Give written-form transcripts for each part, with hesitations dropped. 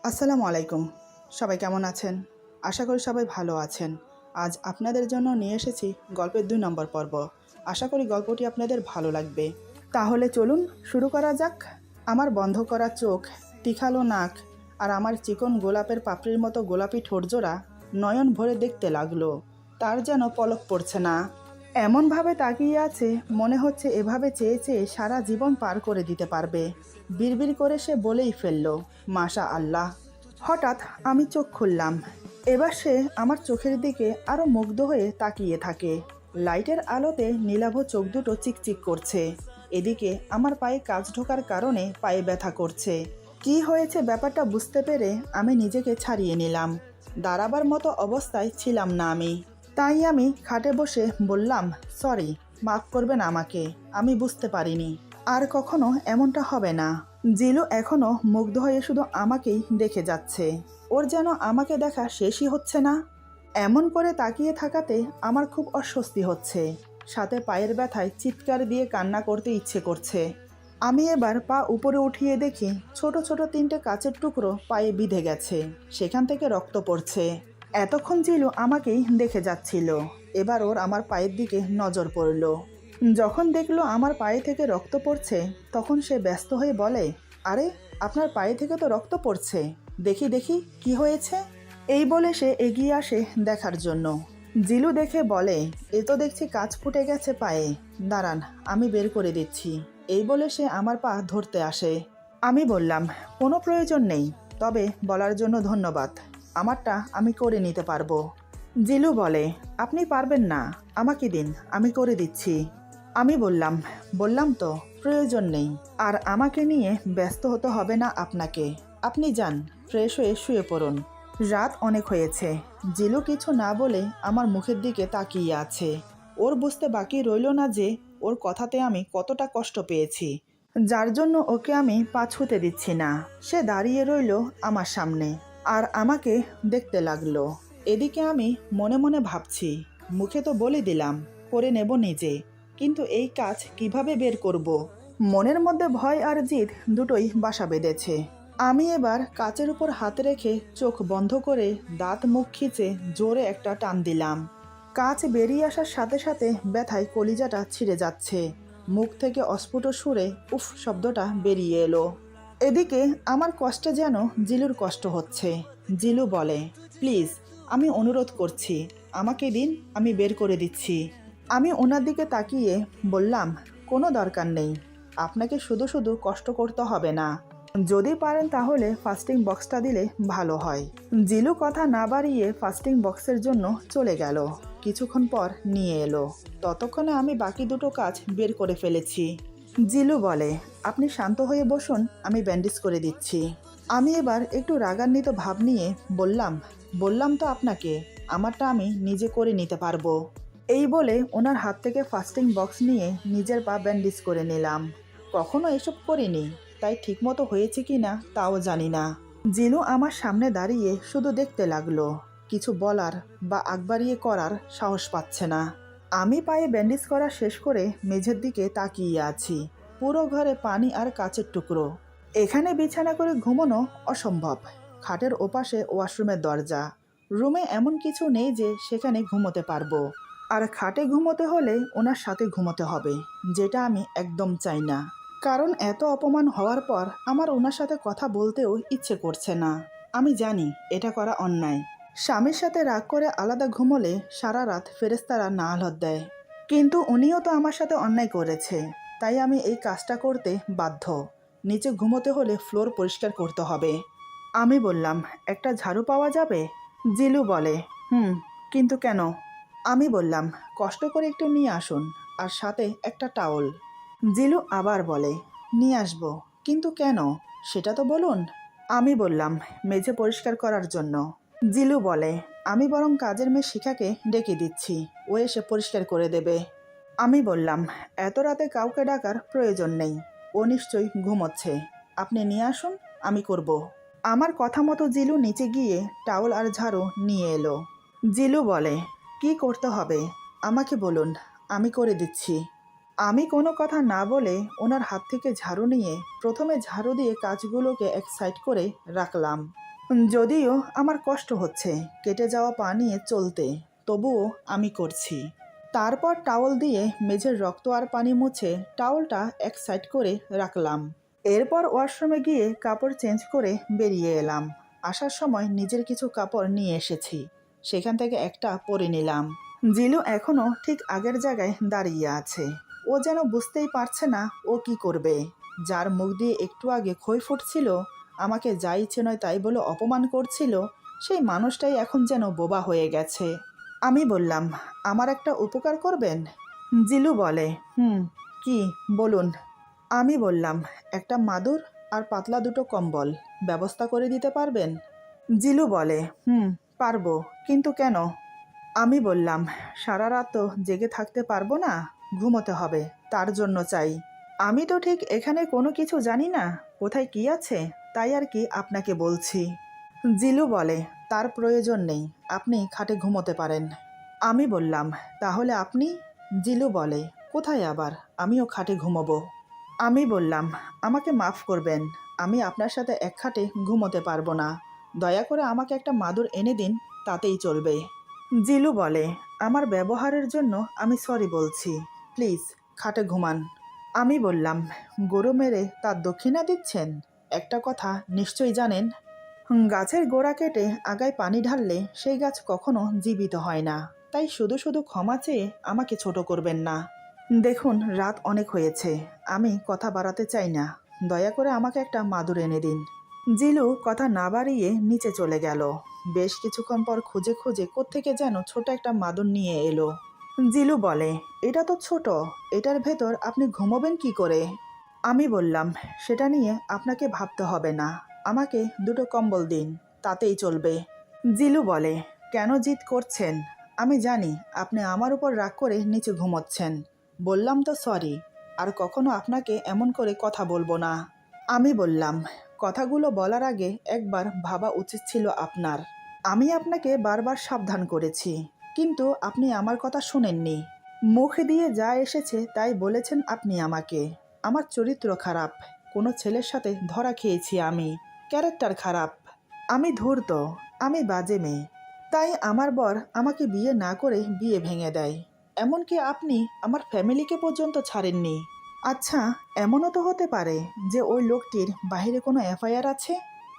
আসসালামু আলাইকুম। সবাই কেমন আছেন? আশা করি সবাই ভালো আছেন। আজ আপনাদের জন্য নিয়ে এসেছি গল্পের ২ নম্বর পর্ব। আশা করি গল্পটি আপনাদের ভালো লাগবে। তাহলে চলুন শুরু করা যাক। আমার বন্ধ করা চোখ, তীক্ষ্ণ নাক আর আমার চিকন গোলাপের পাপড়ির মতো গোলাপি ঠোঁটজোড়া নয়ন ভরে দেখতে লাগলো। তার যেন পলক পড়ছে না। এমনভাবে তাকিয়ে আছে, মনে হচ্ছে এভাবে চেয়ে চেয়ে সারা জীবন পার করে দিতে পারবে। বিড়বিড় করে সে বলেই ফেলল, মাশা আল্লাহ। হঠাৎ আমি চোখ খুললাম। এবার সে আমার চোখের দিকে আরও মুগ্ধ হয়ে তাকিয়ে থাকে। লাইটের আলোতে নীলাভ চোখ দুটো চিকচিক করছে। এদিকে আমার পায়ে কাজ ঢোকার কারণে পায়ে ব্যথা করছে। কি হয়েছে ব্যাপারটা বুঝতে পেরে আমি নিজেকে ছাড়িয়ে নিলাম। দাঁড়াবার মতো অবস্থায় ছিলাম না আমি। তাই আমি খাটে বসে বললাম, সরি, মাফ করবেন আমাকে, আমি বুঝতে পারিনি। আর কখনো এমনটা হবে না। জিলু এখনো মুগ্ধ হয়ে শুধু আমাকেই দেখে যাচ্ছে। ওর যেন আমাকে দেখা শেষই হচ্ছে না। এমন করে তাকিয়ে থাকাতে আমার খুব অস্বস্তি হচ্ছে। সাথে পায়ের ব্যথায় চিৎকার দিয়ে কান্না করতে ইচ্ছে করছে। আমি এবার পা উপরে উঠিয়ে দেখি ছোট ছোট ৩টে কাচের টুকরো পায়ে বিঁধে গেছে। সেখান থেকে রক্ত পড়ছে। এতক্ষণ জিলু আমাকেই দেখে যাচ্ছিল। এবার ওর আমার পায়ের দিকে নজর পড়ল। যখন দেখলো আমার পায়ে থেকে রক্ত পড়ছে, তখন সে ব্যস্ত হয়ে বলে, আরে, আপনার পায়ে থেকে তো রক্ত পড়ছে, দেখি দেখি কি হয়েছে। এই বলে সে এগিয়ে আসে দেখার জন্য। জিলু দেখে বলে, এ তো দেখছি কাঁচ ফুটে গেছে পায়ে, দাঁড়ান আমি বের করে দিচ্ছি। এই বলে সে আমার পা ধরতে আসে। আমি বললাম, কোনো প্রয়োজন নেই, তবে বলার জন্য ধন্যবাদ, আমারটা আমি করে নিতে পারবো। জিলু বলে, আপনি পারবেন না, আমাকে দিন, আমি করে দিচ্ছি। আমি বললাম তো প্রয়োজন নেই, আর আমাকে নিয়ে ব্যস্ত হতে হবে না আপনাকে। আপনি যান, ফ্রেশ হয়ে শুয়ে পড়ুন, রাত অনেক হয়েছে। জিলু কিছু না বলে আমার মুখের দিকে তাকিয়ে আছে। ওর বুঝতে বাকি রইল না যে ওর কথাতে আমি কতটা কষ্ট পেয়েছি, যার জন্য ওকে আমি পা ছুঁতে দিচ্ছি না। সে দাঁড়িয়ে রইল আমার সামনে আর আমাকে দেখতে লাগলো। এদিকে আমি মনে মনে ভাবছি, মুখে তো বলে দিলাম করে নেব নিজে, কিন্তু এই কাজ কিভাবে বের করব। মনের মধ্যে ভয় আর জিদ দুটোই বাসা বেঁধেছে। আমি এবার কাচের উপর হাত রেখে চোখ বন্ধ করে দাঁত মুখ খিচে জোরে একটা টান দিলাম। কাচ বেরিয়ে আসার সাথে সাথে ব্যথায় কলিজাটা ছিঁড়ে যাচ্ছে। মুখ থেকে অস্ফুট সুরে উফ শব্দটা বেরিয়ে এলো। এদিকে আমার কষ্টে যেন জিলুর কষ্ট হচ্ছে। জিলু বলে, প্লিজ, আমি অনুরোধ করছি, আমাকে দিন, আমি বের করে দিচ্ছি। আমি ওনার দিকে তাকিয়ে বললাম, কোনো দরকার নেই, আপনাকে শুধু শুধু কষ্ট করতে হবে না, যদি পারেন তাহলে ফাস্টিং বক্সটা দিলে ভালো হয়। জিলু কথা না বাড়িয়ে ফাস্টিং বক্সের জন্য চলে গেল। কিছুক্ষণ পর নিয়ে এলো। ততক্ষণে আমি বাকি দুটো কাজ বের করে ফেলেছি। জিলু বলে, আপনি শান্ত হয়ে বসুন, আমি ব্যান্ডেজ করে দিচ্ছি। আমি এবার একটু রাগান্বিত ভাব নিয়ে বললাম তো আপনাকে, আমারটা আমি নিজে করে নিতে পারবো। এই বলে ওনার হাত থেকে ফাস্টিং বক্স নিয়ে নিজের পা ব্যান্ডেজ করে নিলাম। কখনো এসব করিনি, তাই ঠিকমতো হয়েছে কি না তাও জানি না। জিলু আমার সামনে দাঁড়িয়ে শুধু দেখতে লাগলো, কিছু বলার বা আগ বাড়িয়ে করার সাহস পাচ্ছে না। আমি পায়ে ব্যান্ডেজ করা শেষ করে মেঝের দিকে তাকিয়ে আছি। পুরো ঘরে পানি আর কাচের টুকরো। এখানে বিছানা করে ঘুমানো অসম্ভব। খাটের ওপাশে ওয়াশরুমের দরজা। রুমে এমন কিছু নেই যে সেখানে ঘুমোতে পারবো। আর খাটে ঘুমোতে হলে ওনার সাথে ঘুমোতে হবে, যেটা আমি একদম চাই না। কারণ এত অপমান হওয়ার পর আমার ওনার সাথে কথা বলতেও ইচ্ছে করছে না। আমি জানি এটা করা অন্যায়। স্বামীর সাথে রাগ করে আলাদা ঘুমোলে সারা রাত ফেরেশতারা নালহত দেয়। কিন্তু উনিও তো আমার সাথে অন্যায় করেছে, তাই আমি এই কাজটা করতে বাধ্য। নিচে ঘুমোতে হলে ফ্লোর পরিষ্কার করতে হবে। আমি বললাম, একটা ঝাড়ু পাওয়া যাবে? জিলু বলে, কিন্তু কেন? আমি বললাম, কষ্ট করে একটু নিয়ে আসুন, আর সাথে একটা টাওয়াল। জিলু আবার বলে, নিয়ে আসবো, কিন্তু কেন সেটা তো বলুন। আমি বললাম, মেঝে পরিষ্কার করার জন্য। জিলু বলে, আমি বরং কাজের মেয়ে শিখাকে ডেকে দিচ্ছি, ও এসে পরিষ্কার করে দেবে। আমি বললাম, এত রাতে কাউকে ডাকার প্রয়োজন নেই, ও নিশ্চয়ই ঘুমোচ্ছে, আপনি নিয়ে আসুন, আমি করব। আমার কথা মতো জিলু নিচে গিয়ে টাওয়াল আর ঝাড়ু নিয়ে এলো। জিলু বলে, কি করতে হবে আমাকে বলুন, আমি করে দিচ্ছি। আমি কোনো কথা না বলে ওনার হাত থেকে ঝাড়ু নিয়ে প্রথমে ঝাড়ু দিয়ে কাজগুলোকে এক সাইড করে রাখলাম। যদিও আমার কষ্ট হচ্ছে কেটে যাওয়া পা নিয়ে চলতে, তবুও আমি করছি। তারপর টাওয়াল দিয়ে মেঝের রক্ত আর পানি মুছে টাওয়ালটা এক সাইড করে রাখলাম। এরপর ওয়াশরুমে গিয়ে কাপড় চেঞ্জ করে বেরিয়ে এলাম। আসার সময় নিজের কিছু কাপড় নিয়ে এসেছি, সেখান থেকে একটা পরে নিলাম। জিলু এখনও ঠিক আগের জায়গায় দাঁড়িয়ে আছে। ও যেন বুঝতেই পারছে না ও কি করবে। যার মুখ দিয়ে একটু আগে খই ফুটছিল, আমাকে যা ইচ্ছে নয় তাই বলে অপমান করছিল, সেই মানুষটাই এখন যেন বোবা হয়ে গেছে। আমি বললাম, আমার একটা উপকার করবেন? জিলু বলে, কি বলুন। আমি বললাম, একটা মাদুর আর পাতলা দুটো কম্বল ব্যবস্থা করে দিতে পারবেন? জিলু বলে, পারবো, কিন্তু কেন? আমি বললাম, সারা রাত তো জেগে থাকতে পারবো না, ঘুমোতে হবে, তার জন্য চাই। আমি তো ঠিক এখানে কোনো কিছু জানি না, কোথায় কি আছে, তাই আর কি আপনাকে বলছি। জিলু বলে, তার প্রয়োজন নেই, আপনি খাটে ঘুমোতে পারেন। আমি বললাম, তাহলে আপনি? জিলু বলে, কোথায় আবার, আমিও খাটে ঘুমোবো। আমি বললাম, আমাকে মাফ করবেন, আমি আপনার সাথে এক খাটে ঘুমোতে পারবো না, দয়া করে আমাকে একটা মাদুর এনে দিন, তাতেই চলবে। জিলু বলে, আমার ব্যবহারের জন্য আমি সরি বলছি, প্লিজ খাটে ঘুমান। আমি বললাম, গরু মেরে তার দক্ষিণা দিচ্ছেন? একটা কথা নিশ্চয়ই জানেন, গাছের গোড়া কেটে আগায় পানি ঢাললে সেই গাছ কখনো জীবিত হয় না, তাই শুধু শুধু ক্ষমা চেয়ে আমাকে ছোট করবেন না। দেখুন, রাত অনেক হয়েছে, আমি কথা বাড়াতে চাই না, দয়া করে আমাকে একটা মাদুর এনে দিন। জিলু কথা না বাড়িয়ে নিচে চলে গেল। বেশ কিছুক্ষণ পর খুঁজে খুঁজে কোত্থেকে যেন ছোট একটা মাদুর নিয়ে এলো। জিলু বলে, এটা তো ছোট, এটার ভেতর আপনি ঘুমোবেন কি করে? আমি বললাম, সেটা নিয়ে আপনাকে ভাবতে হবে না, আমাকে দুটো কম্বল দিন, তাতেই চলবে। জিলু বলে, কেন জিদ করছেন? আমি জানি আপনি আমার উপর রাগ করে নিচে ঘুমোচ্ছেন, বললাম তো সরি, আর কখনো আপনাকে এমন করে কথা বলবো না। আমি বললাম, কথাগুলো বলার আগে একবার ভাবা উচিত ছিল আপনার। আমি আপনাকে বারবার সাবধান করেছি, কিন্তু আপনি আমার কথা শোনেননি। মুখ দিয়ে যা এসেছে তাই বলেছেন আপনি আমাকে। আমার চরিত্র খারাপ, কোনো ছেলের সাথে ধরা খেয়েছি আমি, ক্যারেক্টার খারাপ, আমি ধূর্ত, আমি বাজে মেয়ে, তাই আমার বর আমাকে বিয়ে না করে বিয়ে ভেঙে দেয়। এমনকি আপনি আমার ফ্যামিলিকে পর্যন্ত ছাড়েননি। আচ্ছা, এমনও তো হতে পারে যে ওই লোকটির বাইরে কোনো এফআইআর আছে,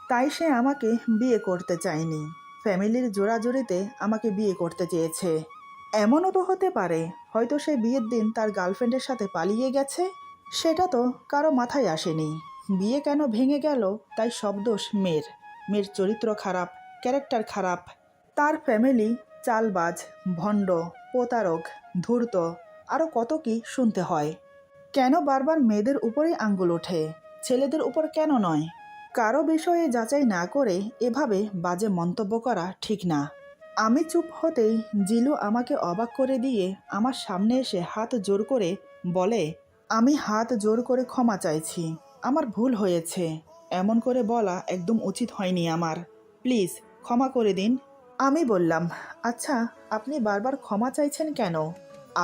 তাই সে আমাকে বিয়ে করতে চায়নি, ফ্যামিলির জোরাজোরিতে আমাকে বিয়ে করতে চেয়েছে। এমনও তো হতে পারে হয়তো সে বিয়ের দিন তার গার্লফ্রেন্ডের সাথে পালিয়ে গেছে, সেটা তো কারো মাথায় আসেনি। বিয়ে কেন ভেঙে গেল তাই সব দোষ মেয়ের। মেয়ের চরিত্র খারাপ, ক্যারেক্টার খারাপ, তার ফ্যামিলি চালবাজ, ভণ্ড, প্রতারক, ধূর্ত, আরও কত কি শুনতে হয়। কেন বারবার মেয়েদের উপরেই আঙ্গুল ওঠে, ছেলেদের উপর কেন নয়? কারো বিষয়ে যাচাই না করে এভাবে বাজে মন্তব্য করা ঠিক না। আমি চুপ হতেই জিলু আমাকে অবাক করে দিয়ে আমার সামনে এসে হাত জোর করে বলে, আমি হাত জোর করে ক্ষমা চাইছি, আমার ভুল হয়েছে, এমন করে বলা একদম উচিত হয়নি আমার, প্লিজ ক্ষমা করে দিন। আমি বললাম, আচ্ছা আপনি বারবার ক্ষমা চাইছেন কেন?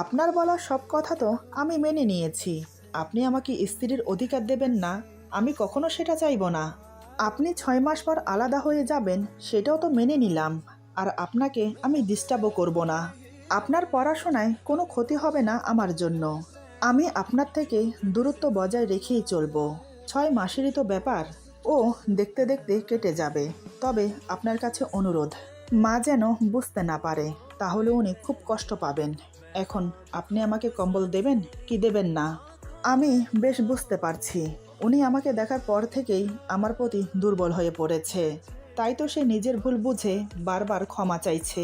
আপনার বলা সব কথা তো আমি মেনে নিয়েছি, আপনি আমাকে স্ত্রীর অধিকার দেবেন না, আমি কখনো সেটা চাইব না। আপনি 6 মাস পর আলাদা হয়ে যাবেন, সেটাও তো মেনে নিলাম, আর আপনাকে আমি ডিস্টার্বও করব না। আপনার পড়াশোনায় কোনো ক্ষতি হবে না আমার জন্য, আমি আপনার থেকে দূরত্ব বজায় রেখেই চলব। 6 মাসেরই তো ব্যাপার, ও দেখতে দেখতে কেটে যাবে। তবে আপনার কাছে অনুরোধ, মা যেন বুঝতে না পারে, তাহলে উনি খুব কষ্ট পাবেন। এখন আপনি আমাকে কম্বল দেবেন কি দেবেন না? আমি বেশ বুঝতে পারছি উনি আমাকে দেখার পর থেকেই আমার প্রতি দুর্বল হয়ে পড়েছে, তাই তো সে নিজের ভুল বুঝে বারবার ক্ষমা চাইছে।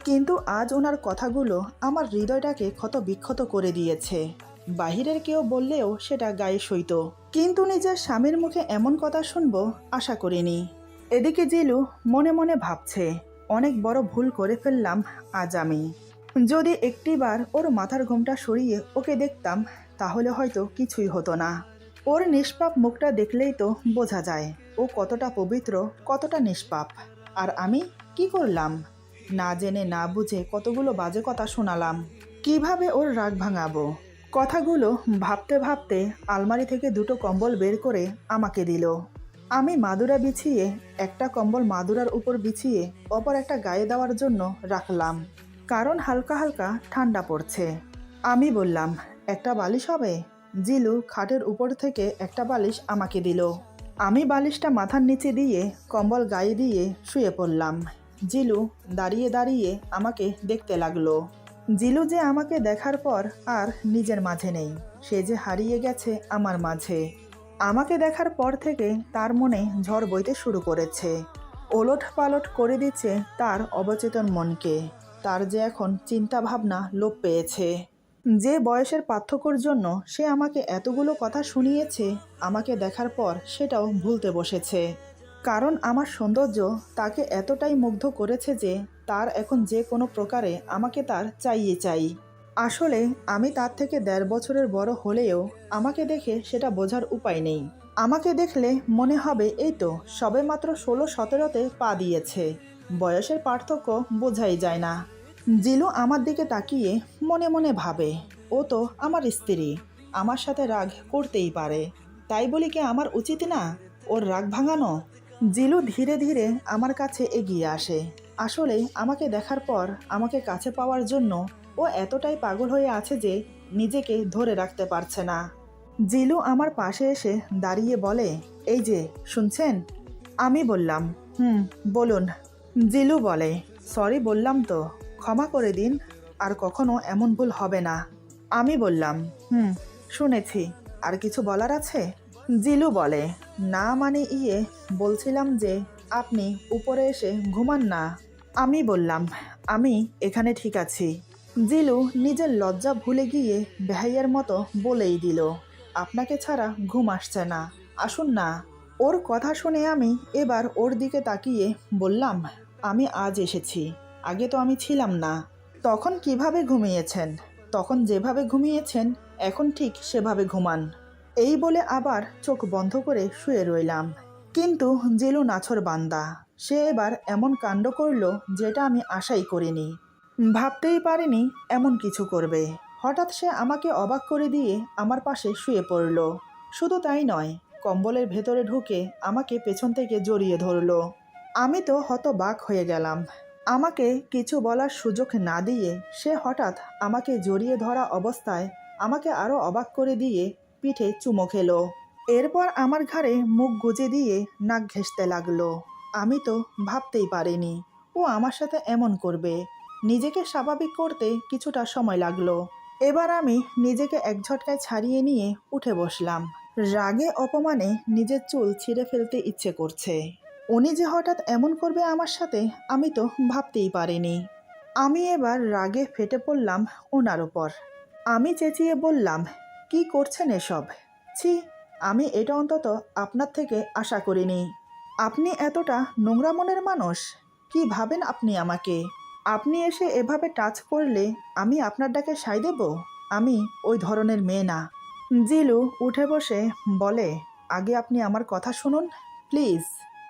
কিন্তু আজ ওনার কথাগুলো আমার হৃদয়টাকে ক্ষত বিক্ষত করে দিয়েছে। বাহিরের কেউ বললেও সেটা গায়ে সইত, কিন্তু নিজের স্বামীর মুখে এমন কথা শুনবো আশা করিনি। এদিকে জিলু মনে মনে ভাবছে, অনেক বড় ভুল করে ফেললাম আজ আমি। যদি একটিবার ওর মাথার ঘোমটা সরিয়ে ওকে দেখতাম, তাহলে হয়তো কিছুই হতো না। ওর নিষ্পাপ মুখটা দেখলেই তো বোঝা যায় ও কতটা পবিত্র, কতটা নিষ্পাপ। আর আমি কি করলাম? না জেনে না বুঝে কতগুলো বাজে কথা শোনালাম। কিভাবে ওর রাগ ভাঙাবো? কথাগুলো ভাবতে ভাবতে আলমারি থেকে দুটো কম্বল বের করে আমাকে দিল। আমি মাদুরা বিছিয়ে একটা কম্বল মাদুরার উপর বিছিয়ে অপর একটা গায়ে দেওয়ার জন্য রাখলাম, কারণ হালকা হালকা ঠান্ডা পড়ছে। আমি বললাম, একটা বালিশ হবে? জিলু খাটের উপর থেকে একটা বালিশ আমাকে দিল। আমি বালিশটা মাথার নিচে দিয়ে কম্বল গায়ে দিয়ে শুয়ে পড়লাম। জিলু দাঁড়িয়ে দাঁড়িয়ে আমাকে দেখতে লাগলো। জিলু যে আমাকে দেখার পর আর নিজের মাঝে নেই, সে যে হারিয়ে গেছে আমার মাঝে। আমাকে দেখার পর থেকে তার মনে ঝড় বইতে শুরু করেছে, ওলট পালট করে দিচ্ছে তার অবচেতন মনকে। তার যে এখন চিন্তা ভাবনা লোপ পেয়েছে। যে বয়সের পার্থক্যর জন্য সে আমাকে এতগুলো কথা শুনিয়েছে, আমাকে দেখার পর সেটাও ভুলতে বসেছে। কারণ আমার সৌন্দর্য তাকে এতটাই মুগ্ধ করেছে যে তার এখন যে কোনো প্রকারে আমাকে তার চাই। আসলে আমি তার থেকে 1.5 বছরের বড় হলেও আমাকে দেখে সেটা বোঝার উপায় নেই। আমাকে দেখলে মনে হবে এই তো সবে মাত্র 16-17তে পা দিয়েছে। বয়সের পার্থক্য বোঝাই যায় না। জিলু আমার দিকে তাকিয়ে মনে মনে ভাবে, ও তো আমার স্ত্রী, আমার সাথে রাগ করতেই পারে, তাই বলি কি আমার উচিত না ওর রাগ ভাঙানো? জিলু ধীরে ধীরে আমার কাছে এগিয়ে আসে। আসলে আমাকে দেখার পর আমাকে কাছে পাওয়ার জন্য ও এতটাই পাগল হয়ে আছে যে নিজেকে ধরে রাখতে পারছে না। জিলু আমার পাশে এসে দাঁড়িয়ে বলে, এই যে শুনছেন? আমি বললাম, বলুন। জিলু বলে, সরি বললাম তো, ক্ষমা করে দিন, আর কখনো এমন ভুল হবে না। আমি বললাম, শুনেছি, আর কিছু বলার আছে? জিলু বলে, না মানে বলছিলাম যে আপনি উপরে এসে ঘুমান না। আমি বললাম, আমি এখানে ঠিক আছি। জিলু নিজের লজ্জা ভুলে গিয়ে বেহাইয়ের মতো বলেই দিল, আপনাকে ছাড়া ঘুম আসছে না, আসুন না। ওর কথা শুনে আমি এবার ওর দিকে তাকিয়ে বললাম, আমি আজ এসেছি, আগে তো আমি ছিলাম না। তখন কিভাবে ঘুমিয়েছেন? তখন যেভাবে ঘুমিয়েছেন এখন ঠিক সেভাবে ঘুমান। এই বলে আবার চোখ বন্ধ করে শুয়ে রইলাম। কিন্তু জিলু নাছোড় বান্দা, সে এবার এমন কাণ্ড করলো যেটা আমি আশাই করিনি, ভাবতেই পারিনি এমন কিছু করবে। হঠাৎ সে আমাকে অবাক করে দিয়ে আমার পাশে শুয়ে পড়ল। শুধু তাই নয়, কম্বলের ভেতরে ঢুকে আমাকে পেছন থেকে জড়িয়ে ধরলো। আমি তো হতবাক হয়ে গেলাম। আমাকে কিছু বলার সুযোগ না দিয়ে সে হঠাৎ আমাকে জড়িয়ে ধরা অবস্থায় আমাকে আরও অবাক করে দিয়ে পিঠে চুমো খেলো। এরপর আমার ঘাড়ে মুখ গুজে দিয়ে নাক ঘেঁষতে লাগলো। আমি তো ভাবতেই পারিনি ও আমার সাথে এমন করবে। নিজেকে স্বাভাবিক করতে কিছুটা সময় লাগলো। এবার আমি নিজেকে এক ঝটকায় ছাড়িয়ে নিয়ে উঠে বসলাম। রাগে অপমানে নিজের চুল ছিঁড়ে ফেলতে ইচ্ছে করছে। উনি যে হঠাৎ এমন করবে আমার সাথে আমি তো ভাবতেই পারিনি। আমি এবার রাগে ফেটে পড়লাম ওনার ওপর। আমি চেঁচিয়ে বললাম, কি করছেন এসব? ছি, আমি এটা অন্তত আপনার থেকে আশা করিনি। আপনি এতটা নোংরা মনের মানুষ? কি ভাবেন আপনি আমাকে? আপনি এসে এভাবে টাচ করলে আমি আপনার ডাকে সায় দেব? আমি ওই ধরনের মেয়ে না। জিলু উঠে বসে বলে, আগে আপনি আমার কথা শুনুন প্লিজ।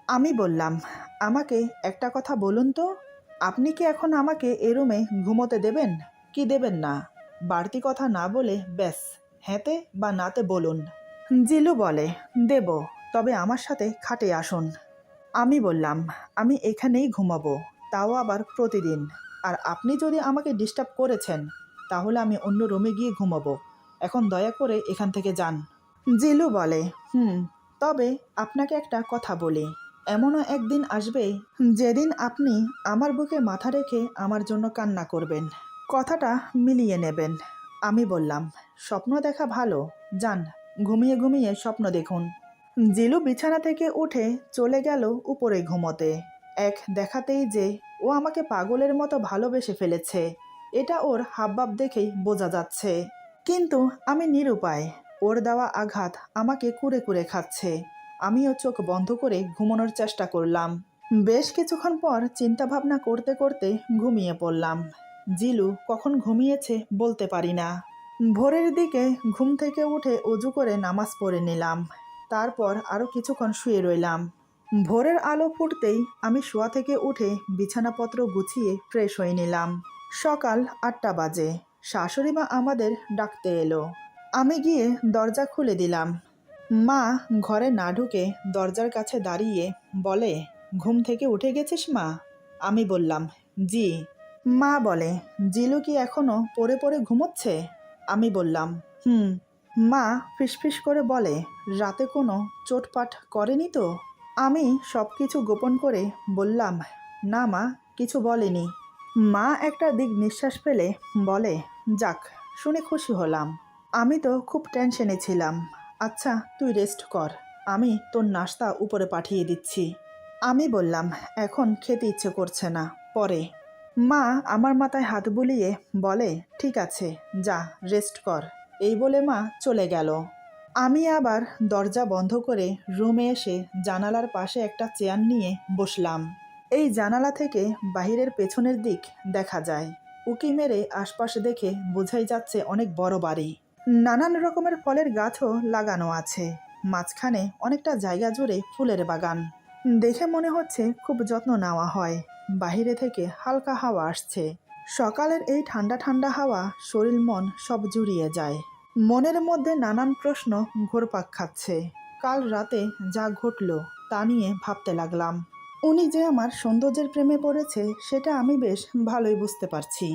আমি বললাম, আমাকে একটা কথা বলুন তো, আপনি কি এখন আমাকে এ রুমে ঘুমোতে দেবেন কি দেবেন না? বাড়তি কথা না বলে ব্যাস হ্যাঁতে বা নাতে বলুন। জিলু বলে, দেব, তবে আমার সাথে খাটে আসুন। আমি বললাম, আমি এখানেই ঘুমাবো, তাও আবার প্রতিদিন। আর আপনি যদি আমাকে ডিস্টার্ব করেছেন তাহলে আমি অন্য রুমে গিয়ে ঘুমাবো। এখন দয়া করে এখান থেকে যান। জিলু বলে, তবে আপনাকে একটা কথা বলি, এমনও একদিন আসবে যেদিন আপনি আমার বুকে মাথা রেখে আমার জন্য কান্না করবেন, কথাটা মিলিয়ে নেবেন। আমি বললাম, স্বপ্ন দেখা ভালো, যান ঘুমিয়ে ঘুমিয়ে স্বপ্ন দেখুন। জিলু বিছানা থেকে উঠে চলে গেল উপরে ঘুমোতে। এক দেখাতেই যে ও আমাকে পাগলের মতো ভালোবেসে ফেলেছে এটা ওর হাবভাব দেখেই বোঝা যাচ্ছে। কিন্তু আমি নিরুপায়। ওর দেওয়া আঘাত আমাকে কুরে কুরে খাচ্ছে। আমিও চোখ বন্ধ করে ঘুমানোর চেষ্টা করলাম। বেশ কিছুক্ষণ পর চিন্তা ভাবনা করতে করতে ঘুমিয়ে পড়লাম। জিলু কখন ঘুমিয়েছে বলতে পারি না। ভোরের দিকে ঘুম থেকে উঠে অজু করে নামাজ পড়ে নিলাম। তারপর আরও কিছুক্ষণ শুয়ে রইলাম। ভোরের আলো ফুটতেই আমি শোয়া থেকে উঠে বিছানাপত্র গুছিয়ে ফ্রেশ হয়ে নিলাম। সকাল 8টা বাজে। শাশুড়ি মা আমাদের ডাকতে এলো। আমি গিয়ে দরজা খুলে দিলাম। মা ঘরে না ঢুকে দরজার কাছে দাঁড়িয়ে বলে, ঘুম থেকে উঠে গেছিস মা? আমি বললাম, জি। মা বলে, জিলু কি এখনো পড়ে পড়ে ঘুমোচ্ছে? আমি বললাম, হুম। মা ফিসফিস করে বলে, রাতে কোনো চোটপাট করেনি তো? আমি সব কিছু গোপন করে বললাম, না মা, কিছু বলেনি। মা একটা দিক নিঃশ্বাস ফেলে বলে, যাক, শুনে খুশি হলাম। আমি তো খুব টেনশনে ছিলাম। আচ্ছা, তুই রেস্ট কর, আমি তোর নাস্তা উপরে পাঠিয়ে দিচ্ছি। আমি বললাম, এখন খেতে ইচ্ছে করছে না, পরে। মা আমার মাথায় হাত বুলিয়ে বলে, ঠিক আছে, যা রেস্ট কর। এই বলে মা চলে গেল। আমি আবার দরজা বন্ধ করে রুমে এসে জানালার পাশে একটা চেয়ার নিয়ে বসলাম। এই জানালা থেকে বাহিরের পেছনের দিক দেখা যায়। উকি মেরে আশপাশ দেখে বোঝাই যাচ্ছে অনেক বড় বাড়ি। নানান রকমের ফলের গাছও লাগানো আছে। মাঝখানে অনেকটা জায়গা জুড়ে ফুলের বাগান। দেখে মনে হচ্ছে খুব যত্ন নেওয়া হয়। বাহিরে থেকে হালকা হাওয়া আসছে। সকালের এই ঠান্ডা ঠান্ডা হাওয়া শরীর মন সব জুড়িয়ে যায়। মনের মধ্যে নানান প্রশ্ন ঘুরপাক খাচ্ছে। কাল রাতে যা ঘটল তা নিয়ে ভাবতে লাগলাম। উনি যে আমার সৌন্দর্যের প্রেমে পড়েছে সেটা আমি বেশ ভালোই বুঝতে পারছি,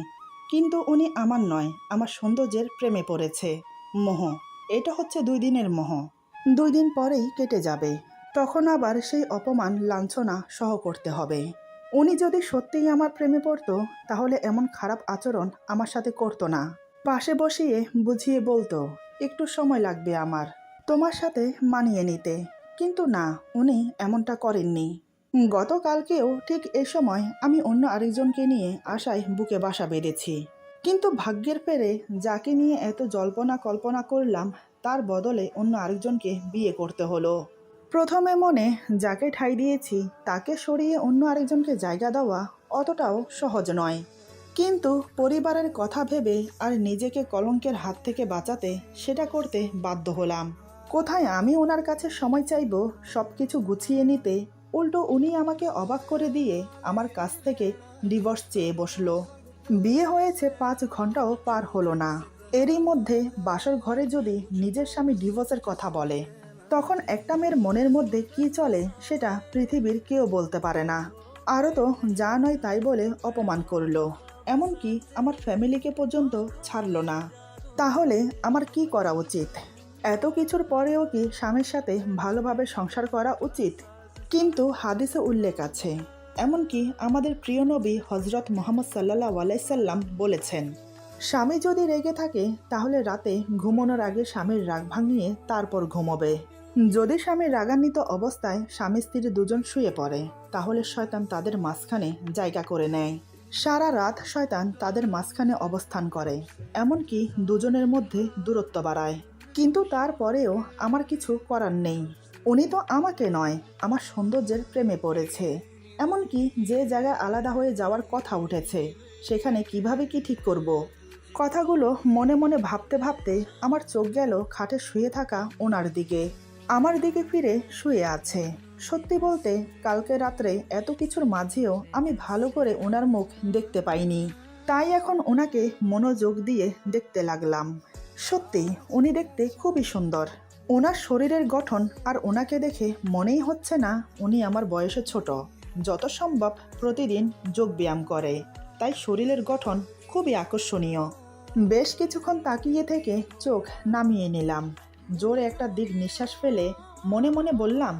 কিন্তু উনি আমার নয়, আমার সৌন্দর্যের প্রেমে পড়েছে। মোহ, এটা হচ্ছে 2 দিনের মোহ। 2 দিন পরেই কেটে যাবে। তখন আবার সেই অপমান লাঞ্ছনা সহ করতে হবে। উনি যদি সত্যিই আমার প্রেমে পড়তো তাহলে এমন খারাপ আচরণ আমার সাথে করতো না। পাশে বসিয়ে বুঝিয়ে বলতো, একটু সময় লাগবে আমার তোমার সাথে মানিয়ে নিতে। কিন্তু না, উনি এমনটা করেননি। গতকালকেও ঠিক এ সময় আমি অন্য আরেকজনকে নিয়ে আশায় বুকে বাসা বেঁধেছি। কিন্তু ভাগ্যের ফেরে যাকে নিয়ে এত জল্পনা কল্পনা করলাম তার বদলে অন্য আরেকজনকে বিয়ে করতে হলো। প্রথমে মনে যাকে ঠাঁই দিয়েছি তাকে সরিয়ে অন্য আরেকজনকে জায়গা দেওয়া অতটাও সহজ নয়। কিন্তু পরিবারের কথা ভেবে আর নিজেকে কলঙ্কের হাত থেকে বাঁচাতে সেটা করতে বাধ্য হলাম। কোথায় আমি ওনার কাছে সময় চাইব সব কিছু গুছিয়ে নিতে, উল্টো উনি আমাকে অবাক করে দিয়ে আমার কাছ থেকে ডিভোর্স চেয়ে বসলো। বিয়ে হয়েছে 5 ঘন্টাও পার হলো না। এরই মধ্যে বাসর ঘরে যদি নিজের স্বামী ডিভোর্সের কথা বলে, তখন একটা মেয়ের মনের মধ্যে কি চলে সেটা পৃথিবীর কেউ বলতে পারে না। আরও তো যা নয় তাই বলে অপমান করলো, এমনকি আমার ফ্যামিলিকে পর্যন্ত ছাড়লো না। তাহলে আমার কি করা উচিত? এত কিছুর পরেও কি স্বামীর সাথে ভালোভাবে সংসার করা উচিত? কিন্তু হাদিসে উল্লেখ আছে, এমনকি আমাদের প্রিয় নবী হজরত মুহাম্মদ সাল্লাল্লাহু আলাইহি সাল্লাম বলেছেন, স্বামী যদি রেগে থাকে তাহলে রাতে ঘুমানোর আগে স্বামীর রাগ ভাঙিয়ে তারপর ঘুমোবে। যদি স্বামী রাগান্বিত অবস্থায় স্বামী স্ত্রী দুজন শুয়ে পড়ে তাহলে শয়তান তাদের মাঝখানে জায়গা করে নেয়। সারা রাত শয়তান তাদের মাঝখানে অবস্থান করে, এমনকি দুজনের মধ্যে দূরত্ব বাড়ায়। কিন্তু তারপরেও আমার কিছু করার নেই। উনি তো আমাকে নয়, আমার সৌন্দর্যের প্রেমে পড়েছে। এমনকি যে জায়গায় আলাদা হয়ে যাওয়ার কথা উঠেছে সেখানে কিভাবে কি ঠিক করব? কথাগুলো মনে মনে ভাবতে ভাবতে আমার চোখ গেল খাটে শুয়ে থাকা ওনার দিকে। আমার দিকে ফিরে শুয়ে আছে। সত্যি বলতে কালকে রাত্রে এত কিছুর মাঝেও আমি ভালো করে ওনার মুখ দেখতে পাইনি। তাই এখন ওনাকে মনোযোগ দিয়ে দেখতে লাগলাম। সত্যি উনি দেখতে খুবই সুন্দর। ওনার শরীরের গঠন আর ওনাকে দেখে মনেই হচ্ছে না উনি আমার বয়সে ছোট। যত সম্ভব প্রতিদিন যোগ ব্যায়াম করে, তাই শরীরের গঠন খুবই আকর্ষণীয়। বেশ কিছুক্ষণ তাকিয়ে থেকে চোখ নামিয়ে নিলাম। জোরে একটা দীর্ঘ নিঃশ্বাস ফেলে মনে মনে বললাম,